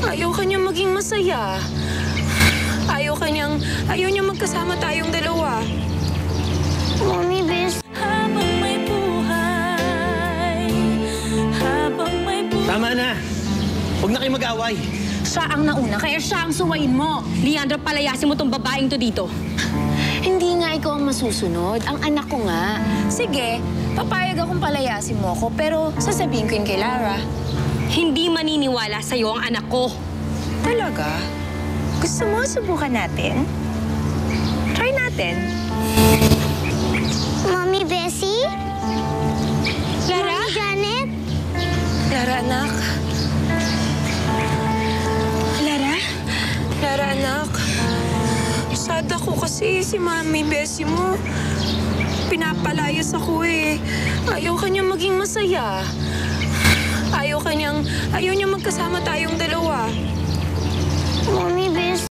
Ayaw kanyang maging masaya. Ayaw niya magkasama tayong dalawa. Mommy, bes. Tama na! Huwag na kayo mag-away. Siya ang nauna, kaya siya ang suwayin mo. Leandro, palayasin mo tong babaeng to dito. Hindi nga ikaw ang masusunod. Ang anak ko nga. Sige, papayag akong palayasin mo ako, pero sasabihin ko yun kay Lara. Hindi maniniwala sa'yo ang anak ko. Talaga? Gusto mo subukan natin? Try natin. Mommy, Bessie? Lara? Mommy, Janet? Lara, anak. Lara? Lara, anak. Sad ako kasi si Mami Bessie mo. Pinapalayas ako eh. Ayaw kanyang maging masaya. Ayaw niya magkasama tayong dalawa.